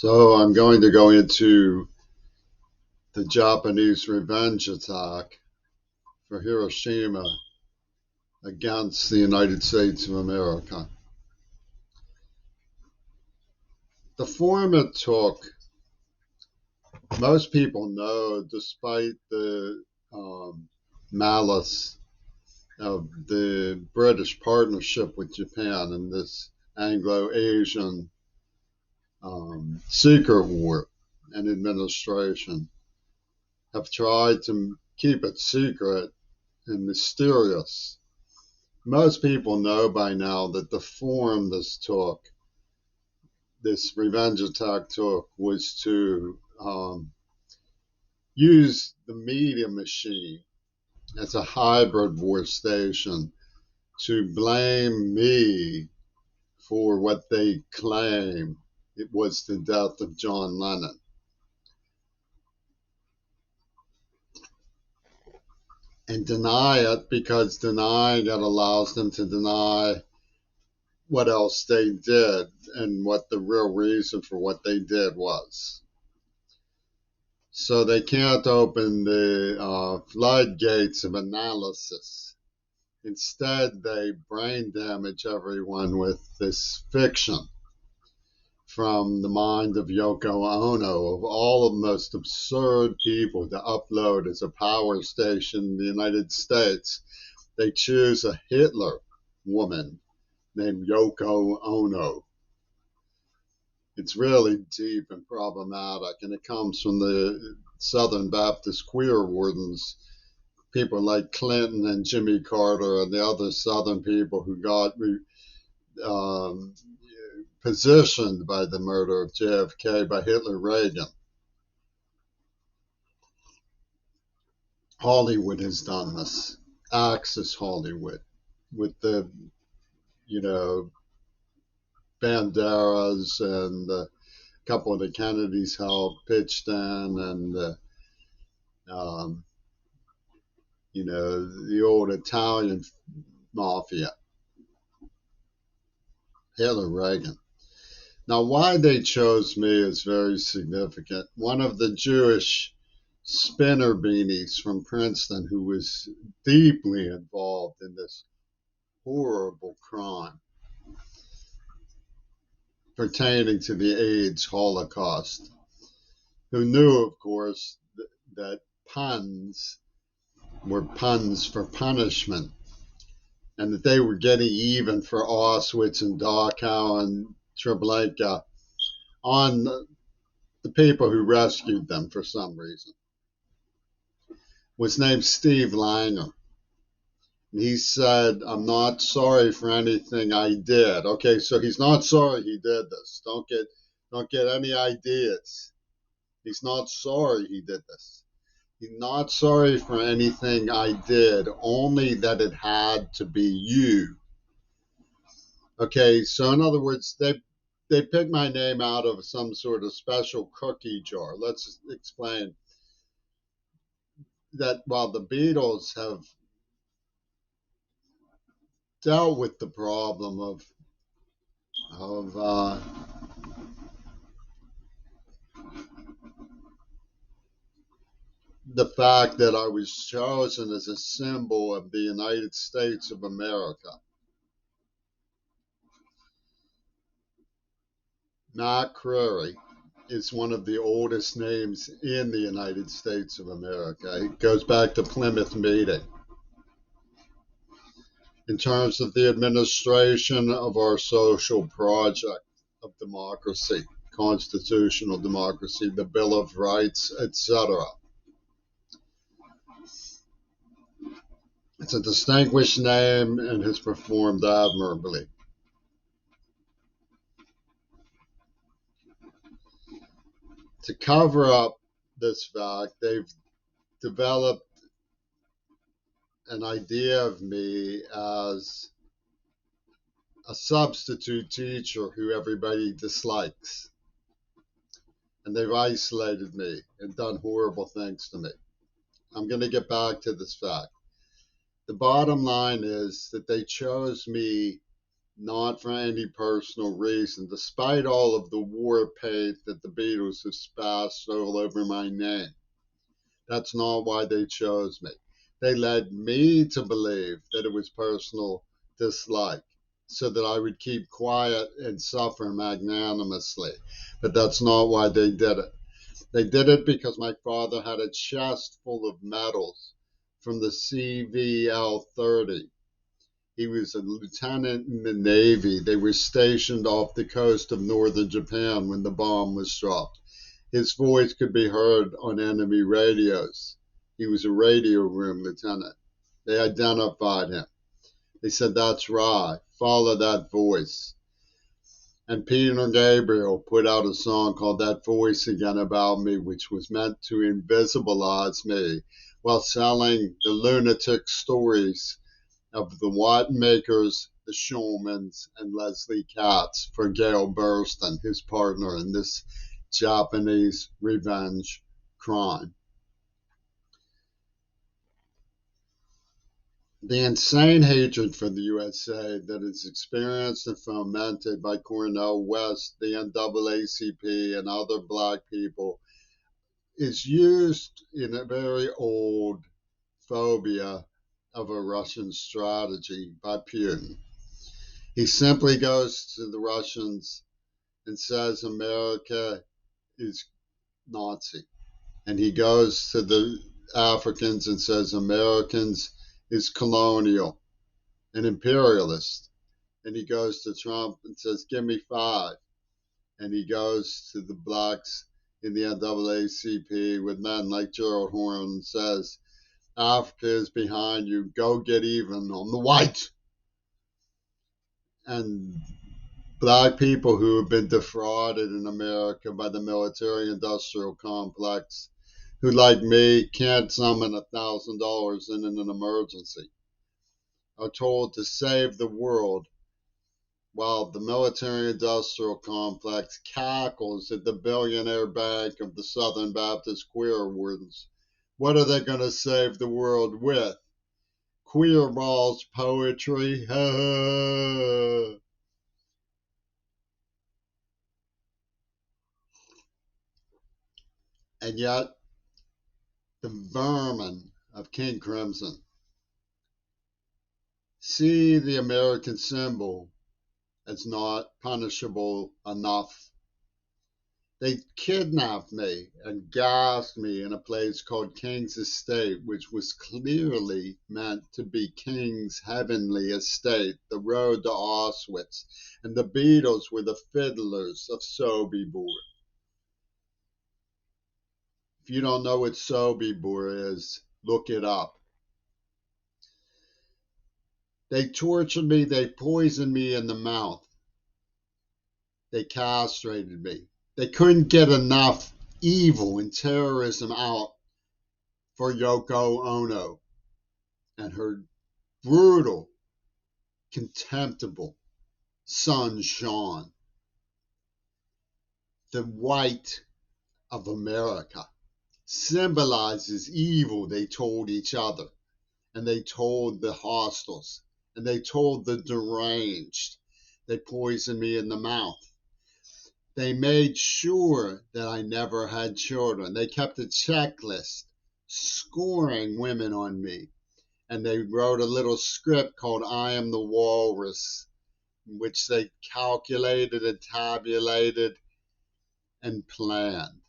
So I'm going to go into the Japanese revenge attack for Hiroshima against the United States of America. The form it took, most people know, despite the malice of the British partnership with Japan in this Anglo-Asian secret war and administration, have tried to keep it secret and mysterious. Most people know by now that the form this revenge attack took, was to use the media machine as a hybrid war station to blame me for what they claim it was the death of John Lennon. And deny it, because denying it allows them to deny what else they did and what the real reason for what they did was. So they can't open the floodgates of analysis. Instead, they brain damage everyone with this fiction from the mind of Yoko Ono, of all of the most absurd people to upload as a power station in the United States. They choose a Hitler woman named Yoko Ono. It's really deep and problematic, and it comes from the Southern Baptist queer wardens, people like Clinton and Jimmy Carter and the other Southern people who got um, positioned by the murder of JFK by Hitler Reagan. Hollywood has done this. Axis Hollywood, with the, Banderas and a couple of the Kennedys helped pitched in, and um, the old Italian mafia, Hitler Reagan. Now, why they chose me is very significant. One of the Jewish spinner beanies from Princeton, who was deeply involved in this horrible crime pertaining to the AIDS Holocaust, who knew, of course, that puns were puns for punishment, and that they were getting even for Auschwitz and Dachau and Treblinka on the people who rescued them for some reason, was named Steve Langer. He said, "I'm not sorry for anything I did." Okay, so he's not sorry he did this. Don't get any ideas. He's not sorry he did this. He's not sorry for anything I did, only that it had to be you. Okay, so in other words, they picked my name out of some sort of special cookie jar. Let's explain that while the Beatles have dealt with the problem of the fact that I was chosen as a symbol of the United States of America. Matt Creary is one of the oldest names in the United States of America. It goes back to Plymouth Meeting. In terms of the administration of our social project of democracy, constitutional democracy, the Bill of Rights, etc. It's a distinguished name and has performed admirably. To cover up this fact, they've developed an idea of me as a substitute teacher who everybody dislikes. And they've isolated me and done horrible things to me. I'm going to get back to this fact. The bottom line is that they chose me not for any personal reason, despite all of the war paint that the Beatles have splashed all over my name. That's not why they chose me. They led me to believe that it was personal dislike so that I would keep quiet and suffer magnanimously. But that's not why they did it. They did it because my father had a chest full of medals from the CVL 30. He was a lieutenant in the Navy. They were stationed off the coast of northern Japan when the bomb was dropped. His voice could be heard on enemy radios. He was a radio room lieutenant. They identified him. They said, "That's right, follow that voice." And Peter Gabriel put out a song called That Voice Again About Me, which was meant to invisibilize me while selling the lunatic stories of the Watt-makers, the Shulmans, and Leslie Katz for Gail Burston, his partner in this Japanese revenge crime. The insane hatred for the USA that is experienced and fomented by Cornel West, the NAACP, and other black people is used in a very old phobia of a Russian strategy by Putin. He simply goes to the Russians and says America is Nazi. And he goes to the Africans and says Americans is colonial and imperialist. And he goes to Trump and says, "Give me five." And he goes to the blacks in the NAACP with men like Gerald Horne and says, "Africa is behind you. Go get even on the white." And black people who have been defrauded in America by the military industrial complex, who, like me, can't summon $1,000 in an emergency, are told to save the world while the military industrial complex cackles at the billionaire bank of the Southern Baptist queer wardens. What are they going to save the world with? Queer balls poetry? And yet, the vermin of King Crimson see the American symbol as not punishable enough. They kidnapped me and gassed me in a place called King's Estate, which was clearly meant to be King's heavenly estate, the road to Auschwitz. And the Beatles were the fiddlers of Sobibor. If you don't know what Sobibor is, look it up. They tortured me, they poisoned me in the mouth. They castrated me. They couldn't get enough evil and terrorism out for Yoko Ono and her brutal, contemptible son, Sean. The white of America symbolizes evil, they told each other, and they told the hostiles, and they told the deranged. They poisoned me in the mouth. They made sure that I never had children. They kept a checklist scoring women on me. And they wrote a little script called I Am the Walrus, in which they calculated and tabulated and planned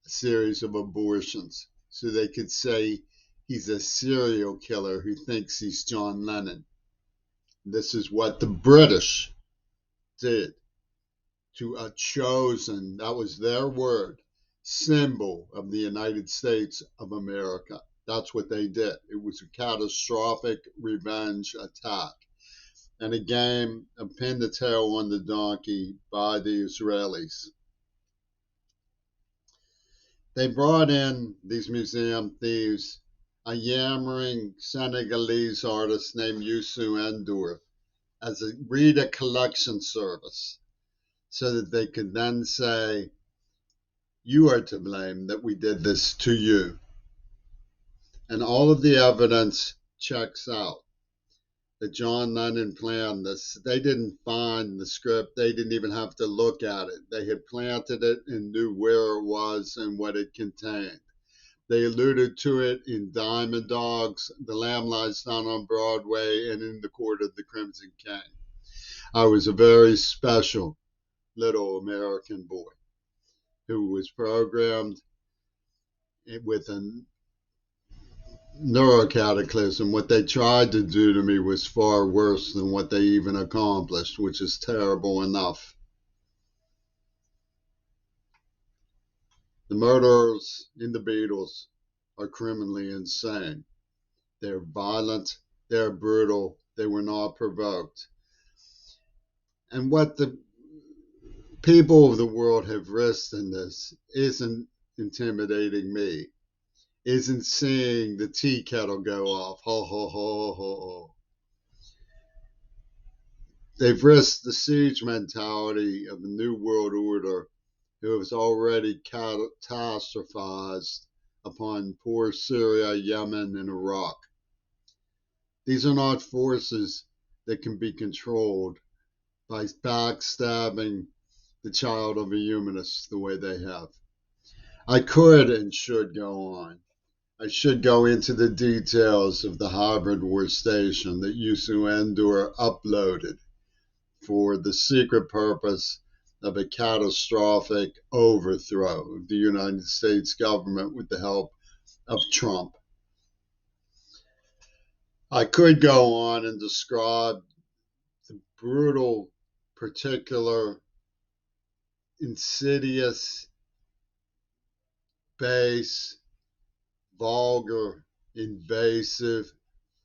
a series of abortions so they could say he's a serial killer who thinks he's John Lennon. This is what the British did to a chosen, that was their word, symbol of the United States of America. That's what they did. It was a catastrophic revenge attack and a game of pin the tail on the donkey by the Israelis. They brought in these museum thieves, a yammering Senegalese artist named Youssou N'Dour, as a read a collection service, so that they could then say, "You are to blame that we did this to you." And all of the evidence checks out. that John Lennon planned this. They didn't find the script. They didn't even have to look at it. They had planted it and knew where it was and what it contained. They alluded to it in Diamond Dogs, The Lamb Lies Down on Broadway, and in The Court of the Crimson King. I was a very special little American boy who was programmed with a neurocataclysm. What they tried to do to me was far worse than what they even accomplished, which is terrible enough. The murderers in the Beatles are criminally insane. They're violent, they're brutal, they were not provoked. And what the people of the world have risked in this isn't intimidating me, isn't seeing the tea kettle go off. Ho, ho, ho, ho, ho. They've risked the siege mentality of the New World Order, who has already catastrophized upon poor Syria, Yemen, and Iraq. These are not forces that can be controlled by backstabbing the child of a humanist the way they have. I could and should go on. I should go into the details of the hybrid war station that Yusu Endor uploaded for the secret purpose of a catastrophic overthrow of the United States government with the help of Trump. I could go on and describe the brutal, particular, insidious, base, vulgar, invasive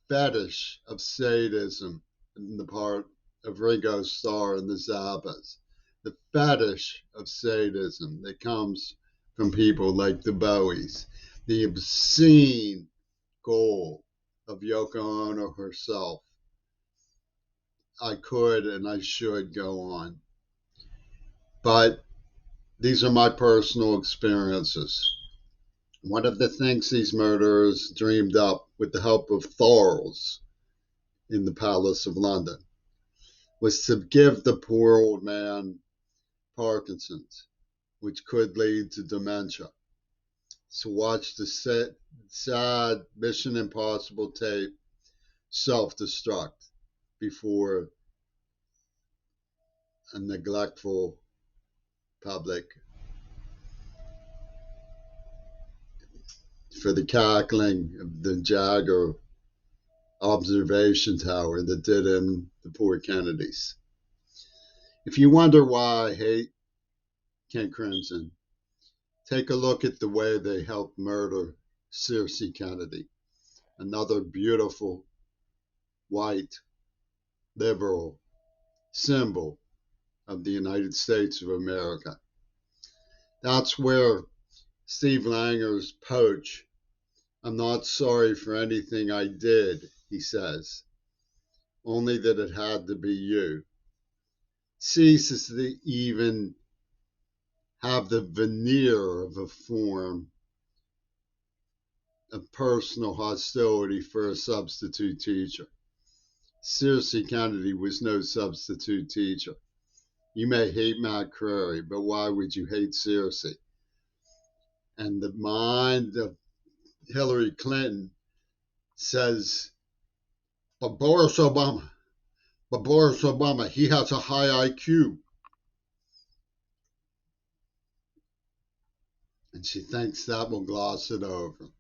fetish of sadism on the part of Ringo Starr and the Zappas. The fetish of sadism that comes from people like the Bowies. The obscene goal of Yoko Ono herself. I could and I should go on. But these are my personal experiences. One of the things these murderers dreamed up with the help of Thorls in the Palace of London was to give the poor old man Parkinson's, which could lead to dementia. So watch the sad Mission Impossible tape self-destruct before a neglectful public for the cackling of the Jagger observation tower that did in the poor Kennedys. If you wonder why I hate Ken Crimson, take a look at the way they helped murder Circe Kennedy, another beautiful, white, liberal symbol of the United States of America. That's where Steve Langer's Poach, I'm not sorry for anything I did, he says, only that it had to be you, ceases to even have the veneer of a form of personal hostility for a substitute teacher. Circe Kennedy was no substitute teacher. You may hate Matt Crary, but why would you hate Circe? And the mind of Hillary Clinton says, but Boris Obama, he has a high IQ. And she thinks that will gloss it over.